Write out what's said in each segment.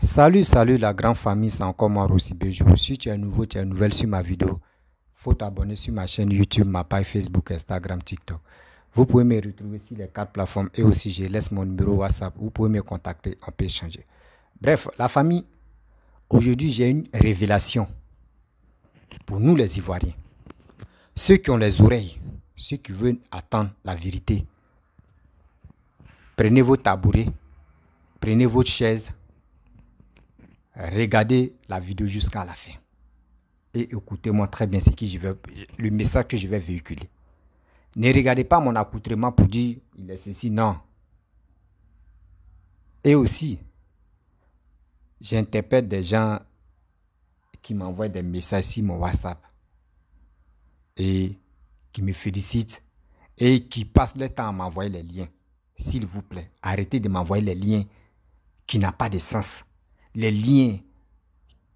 Salut la grande famille, c'est encore moi Rossi Bejou. Si tu es nouveau, tu es nouvelle sur ma vidéo, faut t'abonner sur ma chaîne YouTube, ma page Facebook, Instagram, TikTok. Vous pouvez me retrouver sur les 4 plateformes et aussi je laisse mon numéro WhatsApp. Vous pouvez me contacter, on peut échanger. Bref, la famille, aujourd'hui j'ai une révélation pour nous les Ivoiriens. Ceux qui ont les oreilles, ceux qui veulent attendre la vérité, prenez vos tabourets, prenez votre chaise, regardez la vidéo jusqu'à la fin. Et écoutez-moi très bien le message que je vais véhiculer. Ne regardez pas mon accoutrement pour dire il est ceci, non. Et aussi, j'interpelle des gens qui m'envoient des messages sur mon WhatsApp et qui me félicitent et qui passent le temps à m'envoyer les liens. S'il vous plaît, arrêtez de m'envoyer les liens qui n'ont pas de sens. Les liens,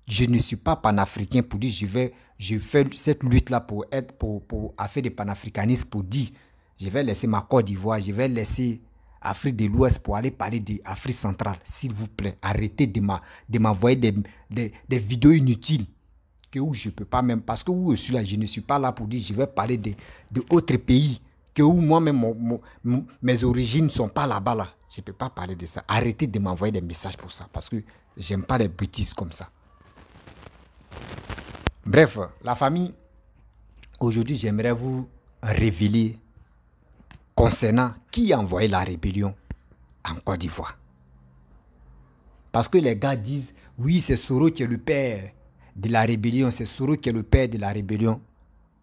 je ne suis pas panafricain pour dire je fais cette lutte-là pour faire des panafricanistes pour dire je vais laisser ma Côte d'Ivoire, je vais laisser Afrique de l'Ouest pour aller parler d'Afrique centrale. S'il vous plaît, arrêtez de m'envoyer des vidéos inutiles que où je ne peux pas même, parce que où je suis là, je ne suis pas là pour dire je vais parler d'autres pays que où moi-même mes origines ne sont pas là-bas là. Je ne peux pas parler de ça. Arrêtez de m'envoyer des messages pour ça parce que j'aime pas les bêtises comme ça. Bref, la famille, aujourd'hui j'aimerais vous révéler concernant qui a envoyé la rébellion en Côte d'Ivoire. Parce que les gars disent, oui c'est Soro qui est le père de la rébellion, c'est Soro qui est le père de la rébellion.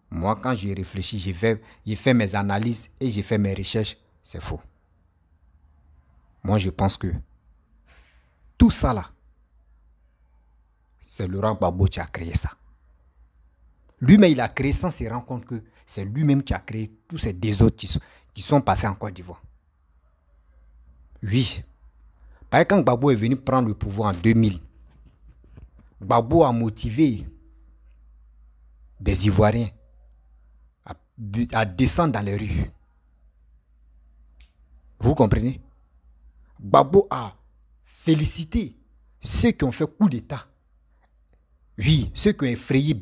Moi quand j'ai réfléchi, j'ai fait mes analyses et j'ai fait mes recherches, c'est faux. Moi je pense que tout ça là, c'est Laurent Gbagbo qui a créé ça. Lui-même, il a créé sans se rendre compte que c'est lui-même qui a créé tous ces désordres qui sont passés en Côte d'Ivoire. Oui. Parce que quand Gbagbo est venu prendre le pouvoir en 2000, Gbagbo a motivé des Ivoiriens à descendre dans les rues. Vous comprenez? Gbagbo a félicité ceux qui ont fait coup d'État. Oui, ceux qui ont effrayé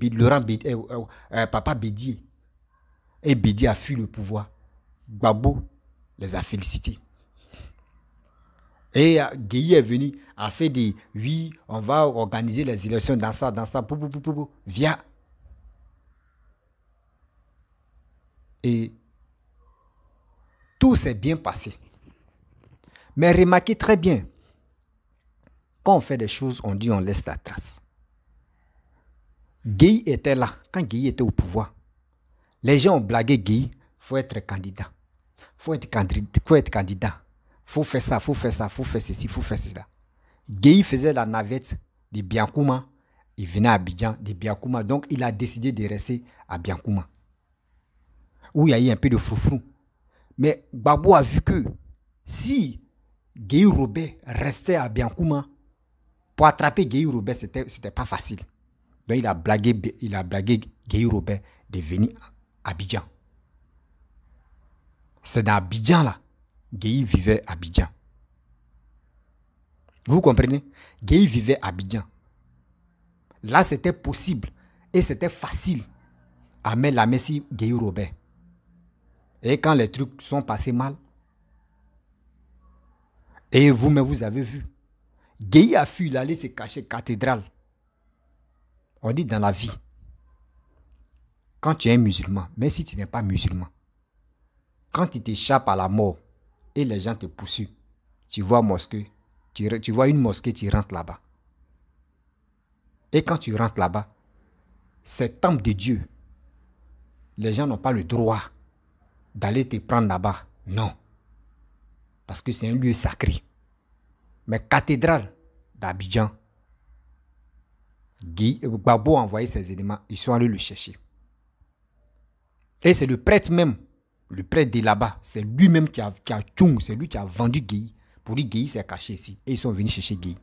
Papa Bédié. Et Bédié a fui le pouvoir. Gbagbo les a félicités. Et Gueye est venu, a fait des... Oui, on va organiser les élections dans ça, via. Et tout s'est bien passé. Mais remarquez très bien, quand on fait des choses, on dit on laisse la trace. Gueye était là, quand Gueye était au pouvoir. Les gens ont blagué Gueye, il faut être candidat. Faut être candidat. Faut faire ça, faut faire ça, faut faire ceci, faut faire cela. Gueye faisait la navette de Biancouma. Il venait à Abidjan de Biancouma. Donc, il a décidé de rester à Biancouma. Où il y a eu un peu de froufrou. Mais Gbagbo a vu que si Gueye Robert restait à Biancouma, pour attraper Gueye Robert, c'était pas facile. Donc, il a blagué Gueye Robert de venir à Abidjan. C'est dans Abidjan là. Gueye vivait à Abidjan. Vous comprenez? Gueye vivait à Abidjan. Là, c'était possible et c'était facile à mettre la main sur Gueye Robert. Et quand les trucs sont passés mal, et vous-même, vous avez vu, Gueye a fui, il allait se cacher cathédrale. On dit dans la vie, quand tu es un musulman, même si tu n'es pas musulman, quand tu t'échappes à la mort et les gens te poursuivent, tu vois une mosquée, tu rentres là-bas. Et quand tu rentres là-bas, c'est temple de Dieu. Les gens n'ont pas le droit d'aller te prendre là-bas. Non. Parce que c'est un lieu sacré. Mais cathédrale d'Abidjan, Gbagbo a envoyé ses éléments, ils sont allés le chercher. Et c'est le prêtre même, le prêtre de là-bas, c'est lui-même qui a tchoum, c'est lui qui a vendu Gueye. Pour dire Gueye s'est caché ici. Et ils sont venus chercher Gueye.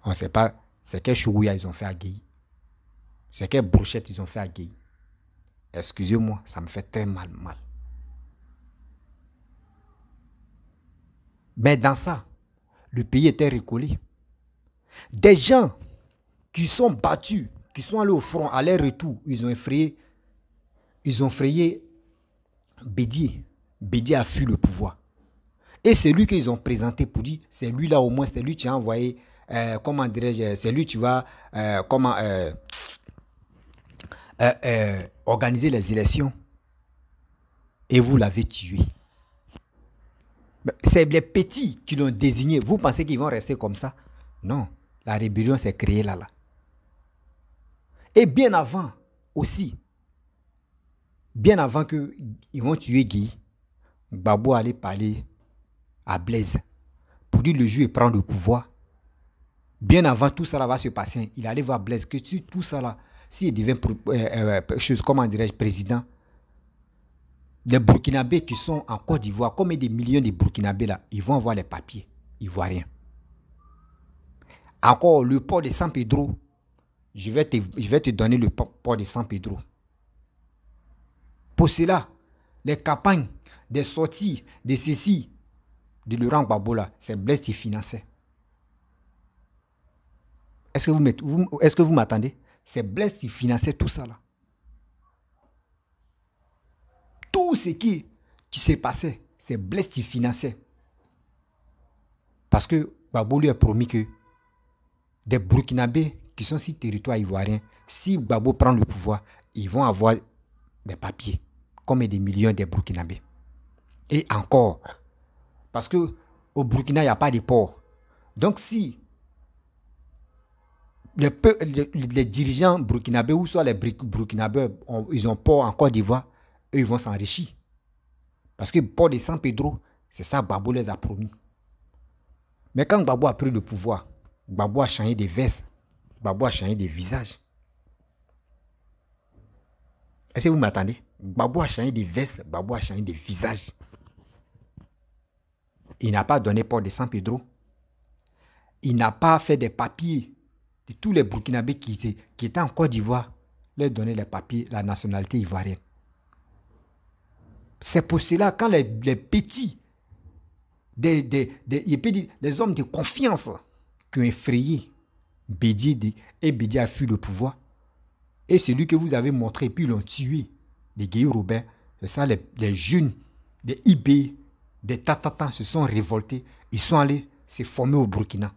On ne sait pas c'est quel chouïa ils ont fait à Gueye. C'est quelle brochette ils ont fait à Gueye. Excusez-moi, ça me fait très mal. Mais dans ça, le pays était recollé. Des gens qui sont battus, qui sont allés au front, à leur retour, ils ont frayé Bédié. Bédié a fui le pouvoir. Et c'est lui qu'ils ont présenté pour dire, c'est lui là au moins, c'est lui qui a envoyé, comment dirais-je, c'est lui qui va, organiser les élections. Et vous l'avez tué. C'est les petits qui l'ont désigné. Vous pensez qu'ils vont rester comme ça? Non. La rébellion s'est créée là. Et bien avant aussi, bien avant qu'ils vont tuer Guy, Gbagbo allait parler à Blaise pour dire le jour et prendre le pouvoir. Bien avant tout ça là va se passer, il allait voir Blaise que tout ça là, s'il devient comment dirais-je, président, les Burkinabés qui sont en Côte d'Ivoire, comme des millions de Burkinabés là, ils vont avoir les papiers ivoiriens. Encore le port de San Pedro, je vais te donner le port de San Pedro. Pour cela, les campagnes, des sorties, de ceci, de Laurent Gbagbo là, c'est Blaise qui finançait. Est-ce que vous m'attendez? C'est Blaise qui finançait tout ça là. Tout ce qui s'est passé, c'est Blaise qui finançait. Parce que Gbagbo lui a promis que des Burkinabés qui sont sur le territoire ivoirien, si Gbagbo prend le pouvoir, ils vont avoir des papiers, comme des millions de Burkinabés. Et encore, parce que au Burkina, il n'y a pas de port. Donc si les dirigeants burkinabés, ou soit les burkinabés, ils ont port en Côte d'Ivoire, eux, ils vont s'enrichir. Parce que le port de San Pedro, c'est ça que Gbagbo les a promis. Mais quand Gbagbo a pris le pouvoir, Gbagbo a changé de veste, Gbagbo a changé de visage. Est-ce que vous m'attendez? Gbagbo a changé de veste, Gbagbo a changé de visage. Il n'a pas donné port de San Pedro. Il n'a pas fait des papiers de tous les Burkinabés qui étaient en Côte d'Ivoire, leur donner les papiers, la nationalité ivoirienne. C'est pour cela, quand les petits, les hommes de confiance qui ont effrayé Bédié, et Bédié a fui le pouvoir, et celui que vous avez montré, puis ils l'ont tué, les Guéhi Robert, c'est ça, les jeunes, des IB, des Tatatan se sont révoltés, ils sont allés se former au Burkina.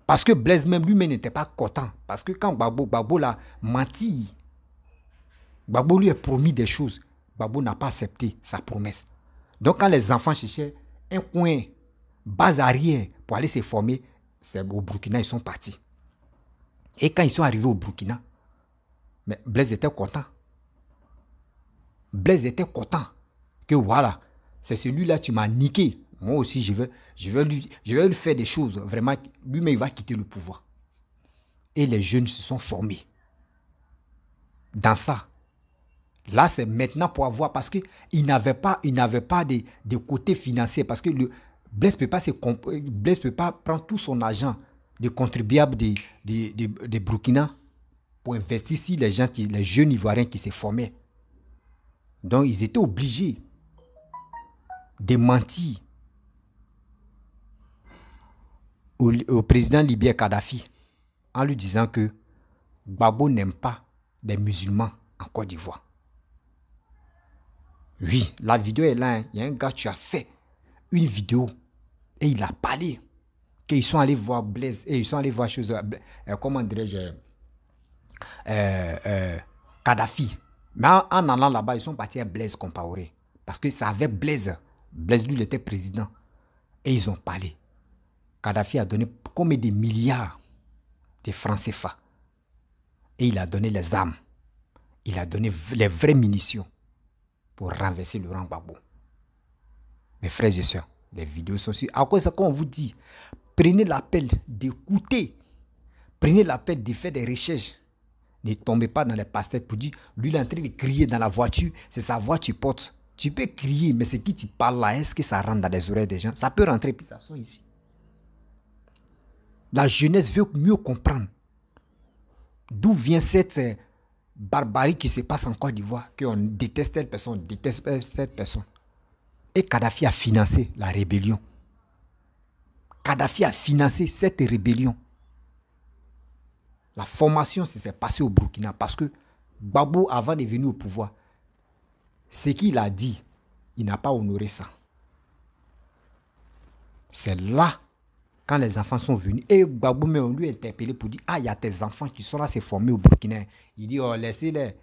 Parce que Blaise même lui-même n'était pas content. Parce que quand Gbagbo l'a menti, Gbagbo lui a promis des choses. Gbagbo n'a pas accepté sa promesse. Donc quand les enfants cherchaient un coin, base arrière, pour aller se former, c'est au Burkina, ils sont partis. Et quand ils sont arrivés au Burkina, mais Blaise était content. Blaise était content. Que voilà, c'est celui-là, tu m'as niqué. Moi aussi, je vais lui faire des choses. Vraiment, lui-même, il va quitter le pouvoir. Et les jeunes se sont formés. Dans ça. Là, c'est maintenant pour avoir, parce qu'il n'avait pas de côté financier. Parce que Blaise ne peut pas prendre tout son argent de contribuables de Burkina pour investir ici les jeunes Ivoiriens qui se formaient. Donc, ils étaient obligés de mentir au président libyen Kadhafi en lui disant que Gbagbo n'aime pas les musulmans en Côte d'Ivoire. Oui, la vidéo est là. Il y a un gars qui a fait une vidéo et il a parlé qu'ils sont allés voir Blaise et ils sont allés voir comment dirais-je, Kadhafi. Mais en allant là-bas, ils sont partis à Blaise Compaoré parce que ça avait Blaise. Blaise, lui, il était président. Et ils ont parlé. Kadhafi a donné combien de milliards de francs CFA. Et il a donné les armes. Il a donné les vraies munitions pour renverser Laurent Gbagbo. Mes frères et sœurs, les vidéos sont sur. À quoi ça, quand on vous dit, prenez l'appel d'écouter. Prenez l'appel de faire des recherches. Ne tombez pas dans les pastèques pour dire, lui, il est en train de crier dans la voiture. C'est sa voix que tu portes. Tu peux crier, mais c'est qui tu parles là? Est-ce que ça rentre dans les oreilles des gens? Ça peut rentrer, puis ça sort ici. La jeunesse veut mieux comprendre d'où vient cette barbarie qui se passe en Côte d'Ivoire, qu'on déteste telle personne, on déteste cette personne. Et Kadhafi a financé la rébellion. Kadhafi a financé cette rébellion. La formation s'est passée au Burkina parce que Gbagbo, avant de venir au pouvoir, ce qu'il a dit, il n'a pas honoré ça. C'est là, quand les enfants sont venus, et Gbagbo, mais on lui a interpellé pour dire, ah, il y a tes enfants qui sont là, c'est formé au Burkina. Il dit, oh, laissez-les.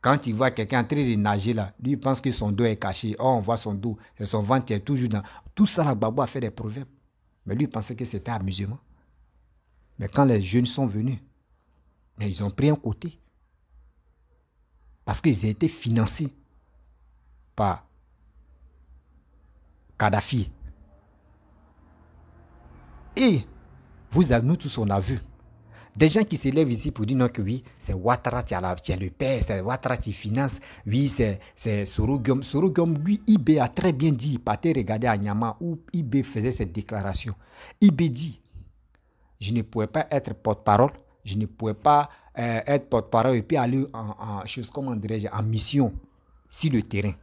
Quand il voit quelqu'un en train de nager là, lui il pense que son dos est caché. Oh, on voit son dos, c'est son ventre qui est toujours dans. Tout ça, là, Gbagbo a fait des proverbes. Mais lui il pensait que c'était amusement. Mais quand les jeunes sont venus, mais ils ont pris un côté. Parce qu'ils ont été financés par Kadhafi. Et nous tous on a vu. Des gens qui se lèvent ici pour dire non que oui, c'est Ouattara qui a le père, c'est Ouattara qui finance, oui, c'est Soro-Guillaume. Soro-Guillaume, lui, IB a très bien dit, partez regarder à Nyama où IB faisait cette déclaration. IB dit, je ne pouvais pas être porte-parole, je ne pouvais pas être porte-parole et puis aller en mission sur le terrain.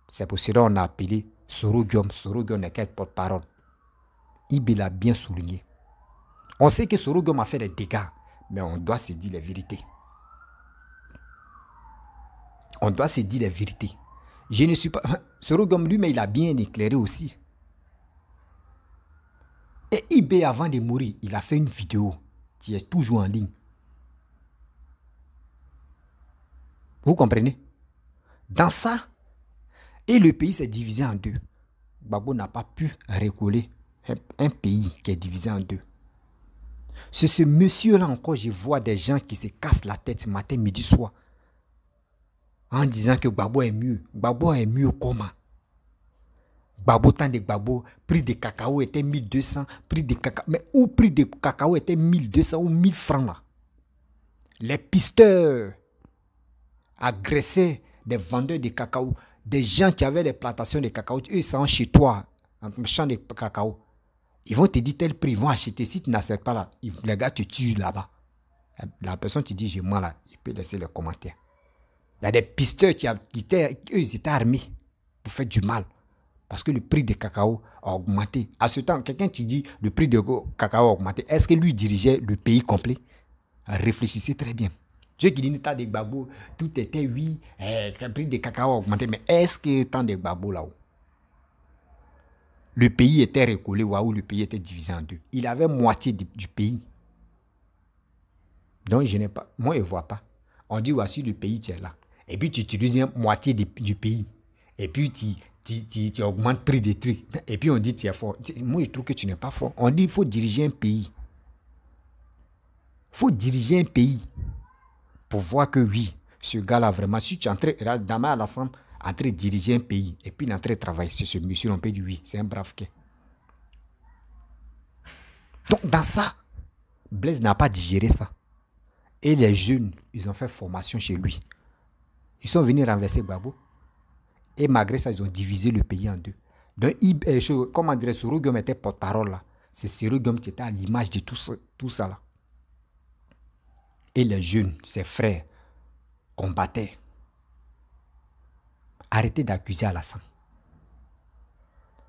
C'est pour cela qu'on a appelé Soro-Guillaume. Soro-Guillaume n'est qu'être porte-parole. IB l'a bien souligné. On sait que Soro-Guillaume a fait des dégâts, mais on doit se dire les vérités. On doit se dire les vérités. Je ne suis pas... Soro-Guillaume lui, mais il a bien éclairé aussi. Et IB, avant de mourir, il a fait une vidéo qui est toujours en ligne. Vous comprenez? Dans ça, et le pays s'est divisé en deux. Gbagbo n'a pas pu recoller un pays qui est divisé en deux. C'est ce monsieur-là encore, je vois des gens qui se cassent la tête matin, midi, soir. En disant que Gbagbo est mieux. Gbagbo est mieux comment? Gbagbo, tant de Gbagbo, prix de cacao était 1200, prix de cacao, mais où prix de cacao était 1200 ou 1000 francs là? Les pisteurs agressaient des vendeurs de cacao, des gens qui avaient des plantations de cacao, eux ils sont chez toi, dans ton champ de cacao. Ils vont te dire tel prix, ils vont acheter. Si tu n'acceptes pas là, les gars te tuent là-bas. La personne te dit, je mens là, il peut laisser les commentaires. Il y a des pisteurs ils étaient armés pour faire du mal. Parce que le prix de cacao a augmenté. À ce temps, quelqu'un qui dit le prix de cacao a augmenté, est-ce que lui dirigeait le pays complet? Réfléchissez très bien. Ceux qui disent tant de Gbagbo, tout était oui, le prix de cacao a augmenté. Mais est-ce que tant de Gbagbo là-haut? Le pays était recollé, ou le pays était divisé en deux. Il avait moitié du pays. Donc, je n'ai pas. Moi, je ne vois pas. On dit, voici le pays, tu es là. Et puis, tu utilises une moitié du pays. Et puis, tu augmentes le prix des trucs. Et puis, on dit, tu es fort. Moi, je trouve que tu n'es pas fort. On dit, il faut diriger un pays. Il faut diriger un pays pour voir que oui, ce gars-là, vraiment, si tu es en train, Dama Alassane, en train de diriger un pays, et puis il est en train de travailler, c'est ce monsieur, on peut dire oui, c'est un brave quai. Donc, dans ça, Blaise n'a pas digéré ça. Et les jeunes, ils ont fait formation chez lui. Ils sont venus renverser Gbagbo. Et malgré ça, ils ont divisé le pays en deux. Donc, comment dire, Soro-Guillaume était porte-parole là. C'est Soro-Guillaume qui était à l'image de tout ça là. Et les jeunes, ses frères, combattaient. Arrêtez d'accuser Alassane.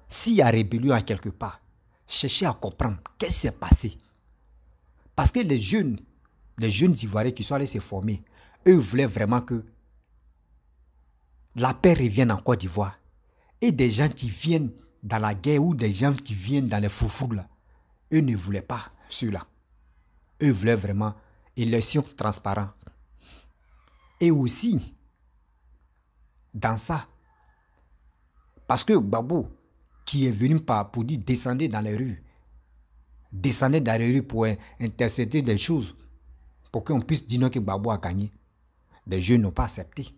S'il y a rébellion à quelque part, cherchez à comprendre qu'est-ce qui s'est passé. Parce que les jeunes Ivoiriens qui sont allés se former, eux voulaient vraiment que la paix revienne en Côte d'Ivoire. Et des gens qui viennent dans la guerre ou des gens qui viennent dans les fourfous là, eux ne voulaient pas ceux-là. Eux voulaient vraiment élection transparente. Et aussi, dans ça, parce que Gbagbo, qui est venu pour dire descendez dans les rues, descendez dans les rues pour intercepter des choses, pour qu'on puisse dire non que Gbagbo a gagné. Les jeunes n'ont pas accepté.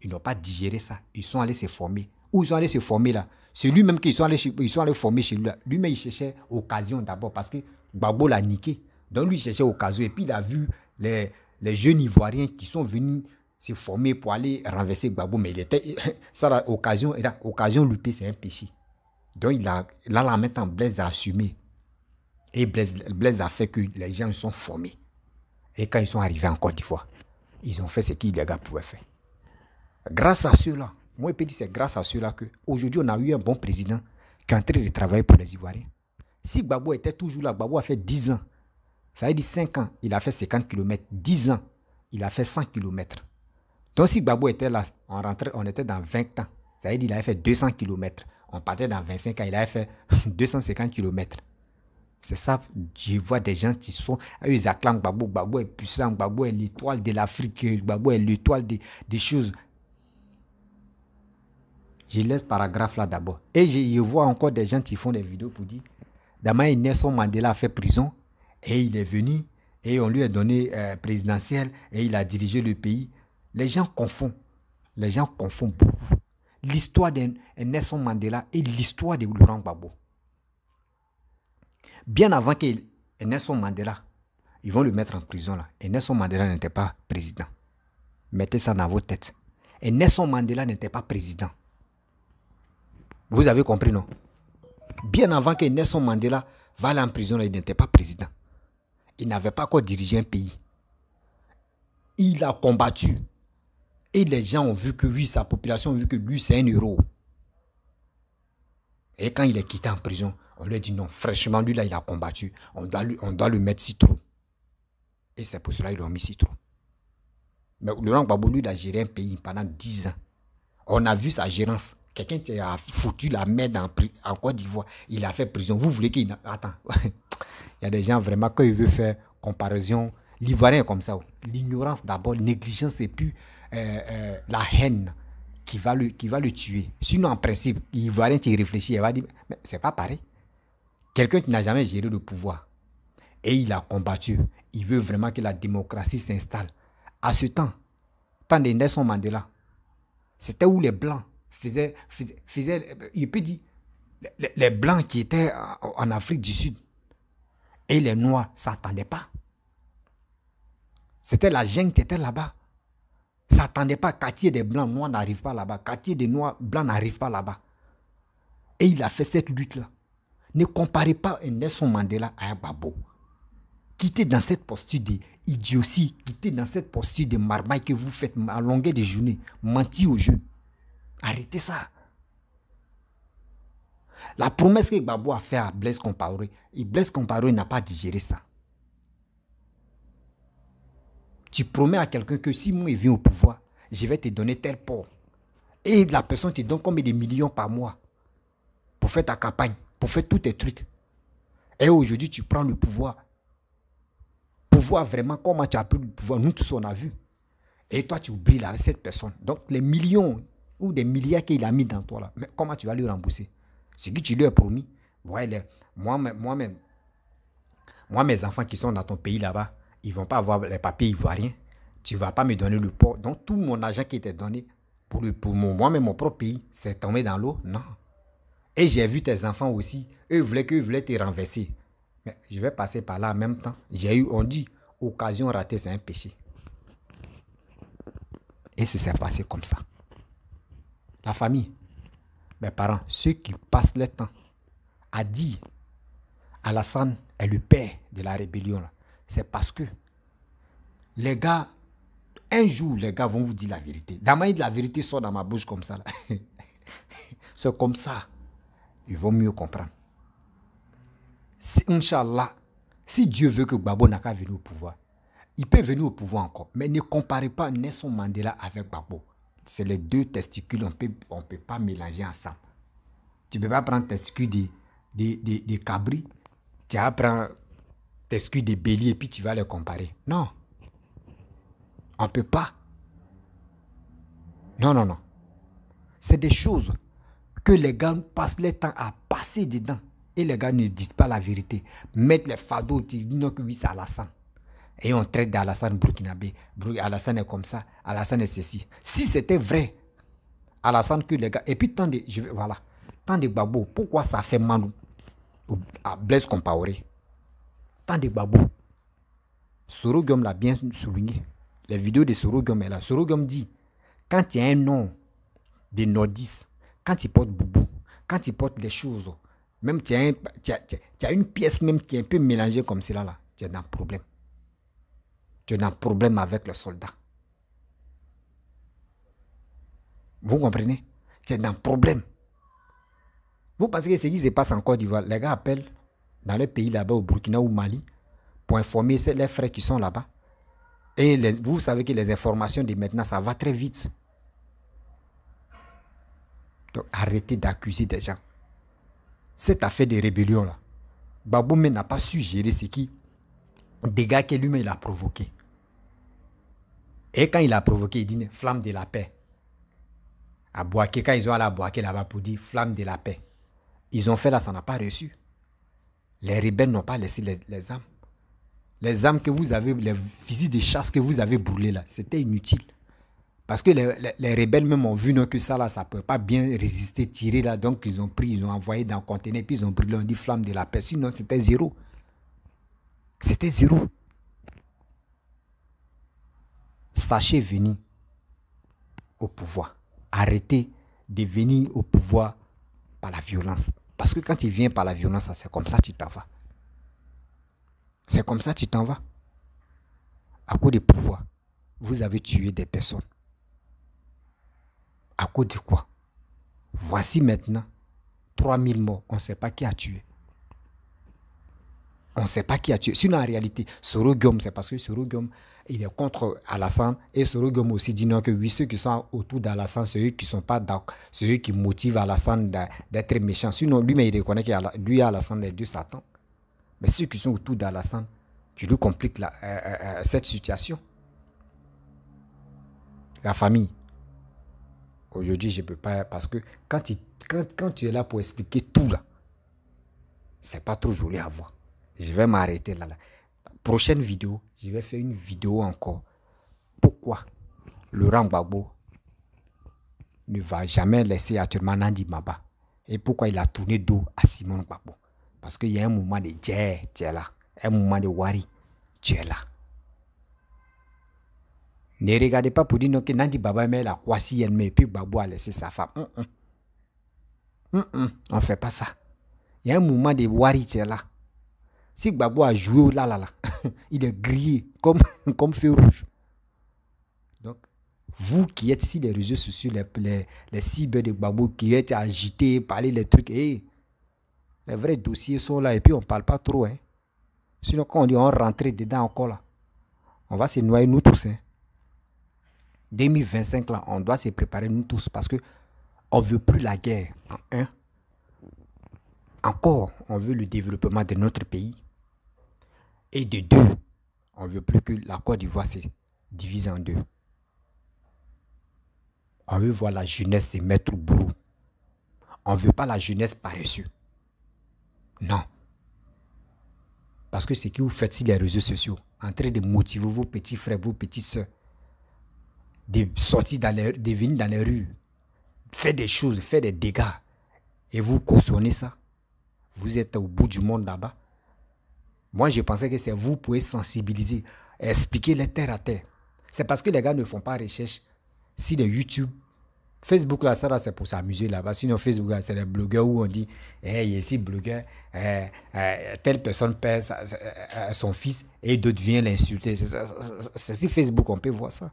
Ils n'ont pas digéré ça. Ils sont allés se former. Où ils sont allés se former là? C'est lui-même qu'ils sont allés former chez lui. Lui-même, il cherchait occasion d'abord parce que Gbagbo l'a niqué. Donc lui, il cherchait occasion. Et puis, il a vu les jeunes Ivoiriens qui sont venus se former pour aller renverser Gbagbo. Mais il était... Ça, occasion loupée, c'est un péché. Donc, il a... Là, maintenant, Blaise a assumé. Et Blaise a fait que les gens sont formés. Et quand ils sont arrivés en Côte d'Ivoire, ils ont fait ce que les gars pouvaient faire. Grâce à ceux-là, moi je peux dire c'est grâce à ceux-là qu'aujourd'hui on a eu un bon président qui est en train de travailler pour les Ivoiriens. Si Gbagbo était toujours là, Gbagbo a fait 10 ans. Ça veut dire 5 ans, il a fait 50 km. 10 ans, il a fait 100 km. Donc si Gbagbo était là, on était dans 20 ans. Ça veut dire qu'il avait fait 200 km. On partait dans 25 ans, il avait fait 250 km. C'est ça, je vois des gens qui sont... Ils acclament Gbagbo, Gbagbo est puissant, Gbagbo est l'étoile de l'Afrique, Gbagbo est l'étoile des choses. Je laisse paragraphe là d'abord. Et je vois encore des gens qui font des vidéos pour dire, Damaye Nelson Mandela a fait prison, et il est venu, et on lui a donné présidentiel, et il a dirigé le pays. Les gens confondent. Les gens confondent beaucoup. L'histoire de Nelson Mandela et l'histoire de Laurent Gbagbo. Bien avant que Nelson Mandela, ils vont le mettre en prison là. Et Nelson Mandela n'était pas président. Mettez ça dans vos têtes. Et Nelson Mandela n'était pas président. Vous avez compris, non? Bien avant que Nelson Mandela va aller en prison, il n'était pas président. Il n'avait pas encore dirigé un pays. Il a combattu. Et les gens ont vu que lui, sa population a vu que lui, c'est un héros. Et quand il est quitté en prison, on lui a dit non, fraîchement, lui là, il a combattu. On doit lui mettre Citro. Et c'est pour cela qu'ils l'ont mis Citro. Mais Laurent Gbagbo, lui, il a géré un pays pendant 10 ans. On a vu sa gérance. Quelqu'un qui a foutu la merde en Côte d'Ivoire. Il a fait prison. Vous voulez qu'il... Attends. Il y a des gens vraiment, quand ils veulent faire comparaison, l'Ivoirien est comme ça. L'ignorance d'abord, négligence et puis la haine qui va le tuer. Sinon, en principe, l'Ivoirien qui réfléchit, il va dire, mais c'est pas pareil. Quelqu'un qui n'a jamais géré le pouvoir et il a combattu. Il veut vraiment que la démocratie s'installe. À ce temps de Nelson Mandela, c'était où les Blancs faisaient il peut dire, les Blancs qui étaient en Afrique du Sud et les Noirs ne s'attendaient pas. C'était la jungle qui était là-bas. Ça s'attendait pas. Quartier des Blancs, Noirs n'arrive pas là-bas. Quartier des Noirs, Blancs n'arrive pas là-bas. Et il a fait cette lutte-là. Ne comparez pas Nelson Mandela à un Gbagbo. Quittez dans cette posture d'idiotie, quittez dans cette posture de marmaille que vous faites à longueur de journée, mentir aux jeunes. Arrêtez ça. La promesse que Gbagbo a fait à Blaise Compaoré, et Blaise Compaoré n'a pas digéré ça. Tu promets à quelqu'un que si moi il vient au pouvoir, je vais te donner tel port. Et la personne te donne combien de millions par mois pour faire ta campagne, pour faire tous tes trucs. Et aujourd'hui, tu prends le pouvoir. Pouvoir vraiment, comment tu as pris le pouvoir, nous tous on a vu. Et toi, tu oublies là, cette personne. Donc, les millions ou des milliards qu'il a mis dans toi là, mais comment tu vas lui rembourser? Ce que tu lui as promis. Ouais, moi, mes enfants qui sont dans ton pays là-bas, ils ne vont pas avoir les papiers ivoiriens. Tu ne vas pas me donner le port. Donc, tout mon argent qui était donné pour moi-même, mon propre pays, c'est tombé dans l'eau. Non. Et j'ai vu tes enfants aussi. Eux voulaient te renverser. Mais je vais passer par là en même temps. On dit, occasion ratée, c'est un péché. Et ça s'est passé comme ça. La famille, mes parents, ceux qui passent le temps à dire Alassane est le père de la rébellion, c'est parce que les gars, un jour, les gars vont vous dire la vérité. Damaye, la vérité sort dans ma bouche comme ça. C'est comme ça. Ils vont mieux comprendre. Inch'Allah, si Dieu veut que Gbagbo n'a qu'à venir au pouvoir, il peut venir au pouvoir encore. Mais ne comparez pas Nelson Mandela avec Gbagbo. C'est les deux testicules, on ne peut pas mélanger ensemble. Tu ne peux pas prendre testicules de cabri, tu vas prendre testicules de bélier et puis tu vas les comparer. Non. On ne peut pas. Non, non, non. C'est des choses que les gars passent leur temps à passer dedans. Et les gars ne disent pas la vérité. Mettre les fardeaux, ils disent non que oui, c'est Alassane. Et on traite d'Alassane burkinabé. Alassane est comme ça. Alassane est ceci. Si c'était vrai, Alassane que les gars... Et puis tant de... Voilà. Tant de Gbagbo. Pourquoi ça fait mal à Blaise Compaoré? Tant de Gbagbo. Soro Guillaume l'a bien souligné. Les vidéos de Soro Guillaume est là. Soro Guillaume dit, quand il y a un nom de nordistes, quand il porte boubou, quand il porte les choses, même tu as une pièce même qui est un peu mélangée comme cela là, tu es dans un problème. Tu es dans un problème avec le soldat. Vous comprenez? Tu es dans un problème. Vous pensez que ce qui se passe en Côte d'Ivoire, les gars appellent dans les pays là-bas, au Burkina ou au Mali, pour informer les frères qui sont là-bas. Et vous savez que les informations de maintenant, ça va très vite. Donc arrêtez d'accuser des gens. Cette affaire de rébellion là, Gbagbo n'a pas su gérer ce qui dégâts que lui-même il a provoqué. Et quand il a provoqué, il dit flamme de la paix. À Bouaké, quand ils ont allé à Bouaké là-bas pour dire flamme de la paix, ils ont fait là, ça n'a pas reçu. Les rebelles n'ont pas laissé les armes. Les armes que vous avez, les fusils de chasse que vous avez brûlés là, c'était inutile. Parce que les rebelles même ont vu non, que ça là, ça ne peut pas bien résister, tirer là. Donc ils ont pris, ils ont envoyé dans le conteneur, puis ils ont brûlé, on dit flamme de la paix. Sinon c'était zéro. C'était zéro. Sachez venir au pouvoir. Arrêtez de venir au pouvoir par la violence. Parce que quand il vient par la violence, c'est comme ça que tu t'en vas. C'est comme ça que tu t'en vas. À cause du pouvoir, vous avez tué des personnes. À cause de quoi? Voici maintenant 3000 morts. On ne sait pas qui a tué. On ne sait pas qui a tué. Sinon, en réalité, Soro Guillaume, c'est parce que Soro Guillaume, il est contre Alassane. Et Soro Guillaume aussi dit non, que oui, ceux qui sont autour d'Alassane, c'est eux qui ne sont pas d'accord. C'est eux qui motivent Alassane d'être méchant. Sinon, lui-même, il reconnaît que lui et Alassane, les deux Satan. Mais ceux qui sont autour d'Alassane, qui lui compliquent cette situation. La famille. Aujourd'hui, je ne peux pas, parce que quand tu es là pour expliquer tout là, c'est pas trop joli à voir. Je vais m'arrêter là. Prochaine vidéo, je vais faire une vidéo encore. Pourquoi Laurent Gbagbo ne va jamais laisser actuellement Nandi Maba? Et pourquoi il a tourné dos à Simon Gbagbo? Parce qu'il y a un moment de Djer, tu es là. Un moment de Wari, tu es là. Ne regardez pas pour dire que Nandi Baba met la Kwasi et puis Gbagbo a laissé sa femme. On ne fait pas ça. Il y a un moment de Wari, tu es là. Si Gbagbo a joué là, il est grillé comme feu rouge. Donc, vous qui êtes sur les réseaux sociaux, les cibles de Gbagbo, qui êtes agités, parler les trucs, les vrais dossiers sont là et puis on ne parle pas trop. Hein. Sinon, quand on dit on rentre dedans encore là, on va se noyer nous tous. Hein. 2025 là, on doit se préparer nous tous parce que on ne veut plus la guerre. Hein? Encore, on veut le développement de notre pays. Et de deux, on ne veut plus que la Côte d'Ivoire se divise en deux. On veut voir la jeunesse se mettre au boulot. On ne veut pas la jeunesse paresseuse. Non. Parce que ce que vous faites sur les réseaux sociaux, en train de motiver vos petits frères, vos petites soeurs, de sortir de venir dans les rues, faire des choses, faire des dégâts, et vous cautionnez ça. Vous êtes au bout du monde là-bas. Moi, je pensais que c'est vous qui pouvez sensibiliser, expliquer les terre à terre. C'est parce que les gars ne font pas recherche sur les YouTube. Facebook, là, ça, là, c'est pour s'amuser là-bas. Sinon, Facebook, là, c'est les blogueurs où on dit, hey, ici, blogueur, telle personne perd son fils et d'autres viennent l'insulter. C'est sur Facebook qu'on peut voir ça.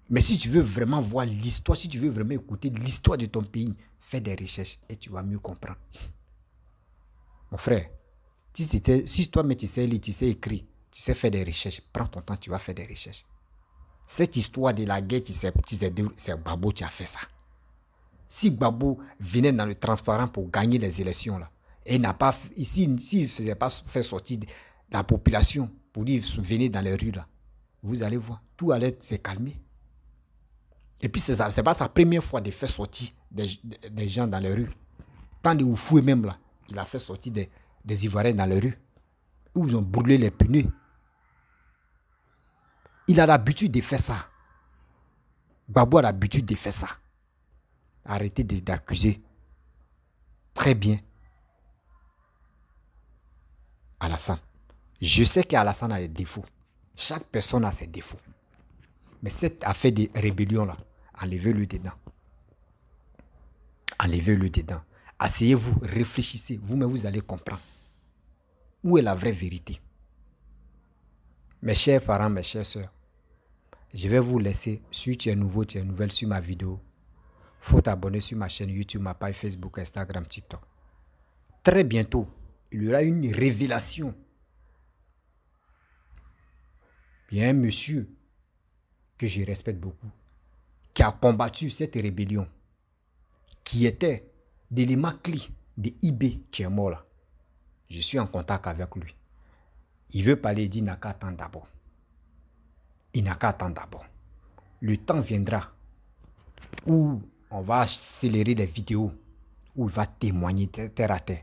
Mais si tu veux vraiment voir l'histoire, si tu veux vraiment écouter l'histoire de ton pays, fais des recherches et tu vas mieux comprendre. Mon frère, si toi-même tu sais lire, tu sais écrire, tu sais faire des recherches, prends ton temps, tu vas faire des recherches. Cette histoire de la guerre, c'est Gbagbo qui a fait ça. Si Gbagbo venait dans le transparent pour gagner les élections, là, et n'a pas, s'il ne faisait pas faire sortir la population pour dire venez dans les rues, là, vous allez voir, tout allait se calmer. Et puis, ce n'est pas sa première fois de faire sortir des gens dans les rues. Tant de Oufoué même, là, il a fait sortir des Ivoiriens dans les rues, où ils ont brûlé les pneus. Il a l'habitude de faire ça. Gbagbo a l'habitude de faire ça. Arrêtez d'accuser très bien Alassane. Je sais qu'Alassane a des défauts. Chaque personne a ses défauts. Mais cette affaire de rébellion-là, enlevez-le dedans. Enlevez-le dedans. Asseyez-vous, réfléchissez. Vous-même, vous allez comprendre. Où est la vraie vérité? Mes chers parents, mes chères soeurs, je vais vous laisser. Si tu es nouveau, tu es nouvelle sur ma vidéo, il faut t'abonner sur ma chaîne YouTube, ma page Facebook, Instagram, TikTok. très bientôt, il y aura une révélation. Il y a un monsieur que je respecte beaucoup, qui a combattu cette rébellion, qui était l'élément clé de IB qui est mort là. Je suis en contact avec lui. Il veut parler, il dit, il n'a qu'à attendre d'abord. Il n'a qu'à attendre d'abord. Le temps viendra où on va accélérer les vidéos, où il va témoigner terre à terre.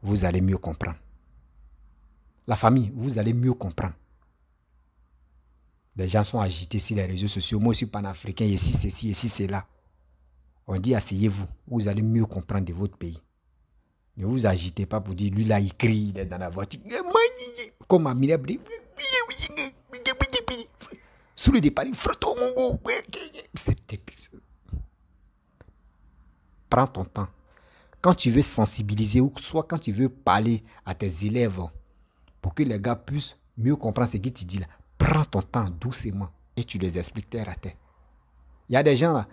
Vous allez mieux comprendre. La famille, vous allez mieux comprendre. Les gens sont agités sur les réseaux sociaux. Moi, je suis panafricain, ici, c'est ci, ici, c'est là. On dit, asseyez-vous, vous allez mieux comprendre de votre pays. Ne vous agitez pas pour dire, lui là, il crie, il est dans la voiture. Comme Amina dit, sous le départ, il frotte au mongo. C'est épice. Prends ton temps. Quand tu veux sensibiliser ou soit quand tu veux parler à tes élèves pour que les gars puissent mieux comprendre ce que tu dis là, prends ton temps doucement et tu les expliques terre à terre. Il y a des gens là,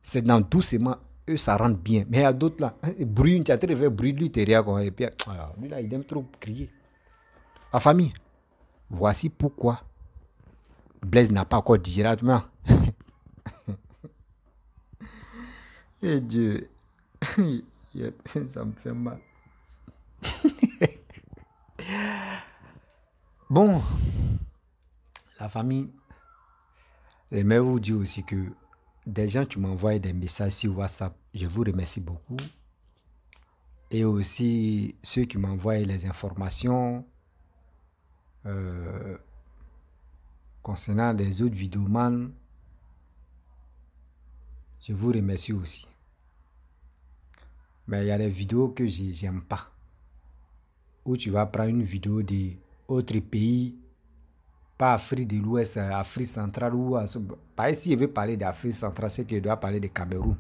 c'est dans doucement, eux ça rentre bien. Mais il y a d'autres là, bruit, tu as très fait bruit de lui, et puis lui là, il aime trop crier. La famille, voici pourquoi Blaise n'a pas encore digéré. Et Dieu, ça me fait mal. Bon, la famille, j'aimerais vous dire aussi que des gens qui m'envoient des messages sur WhatsApp, je vous remercie beaucoup. Et aussi ceux qui m'envoient les informations concernant les autres vidéomans, je vous remercie aussi. Mais il y a des vidéos que j'aime pas. Où tu vas prendre une vidéo d'autres pays, pas Afrique de l'Ouest, Afrique centrale ou par ici, il veut parler d'Afrique centrale, c'est qu'il doit parler de Cameroun.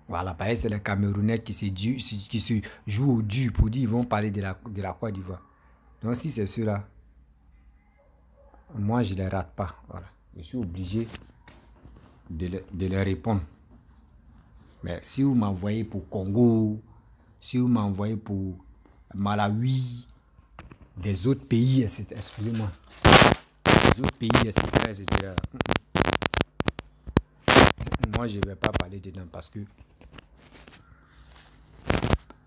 Voilà, par exemple, c'est les Camerounais qui se jouent au dur pour dire qu'ils vont parler de la Côte d'Ivoire. Donc si c'est ceux-là, moi je ne les rate pas. Voilà. Je suis obligé de leur répondre. Mais si vous m'envoyez pour Congo, si vous m'envoyez pour Malawi, des autres pays, etc. Excusez-moi. Des autres pays, etc. Moi, je ne vais pas parler dedans parce que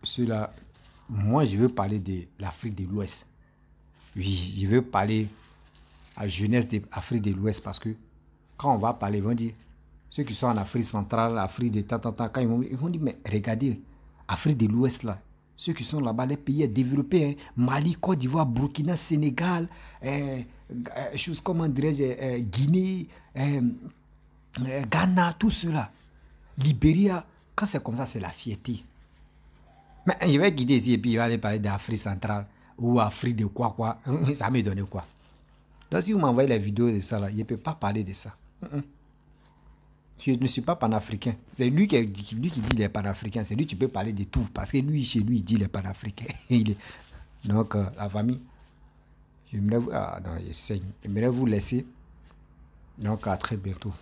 ceux-là, moi, je veux parler de l'Afrique de l'Ouest. Oui, je veux parler à la jeunesse de l'Afrique de l'Ouest parce que quand on va parler, ils vont dire, ceux qui sont en Afrique centrale, Afrique de tant, quand ils vont dire, mais regardez, Afrique de l'Ouest là, ceux qui sont là-bas, les pays développés, hein, Mali, Côte d'Ivoire, Burkina, Sénégal, choses comme Guinée, Ghana, tout cela, Libéria, quand c'est comme ça, c'est la fierté. Mais je vais quitter ici et puis il va aller parler d'Afrique centrale ou Afrique de quoi, ça me donne quoi. Donc si vous m'envoyez les vidéos de ça, là, je ne peux pas parler de ça. Je ne suis pas panafricain. C'est lui qui dit qu'il est panafricain. C'est lui qui peut parler de tout. Parce que lui, chez lui, il dit qu'il est panafricain. Donc, la famille, j'aimerais vous laisser. Donc, à très bientôt.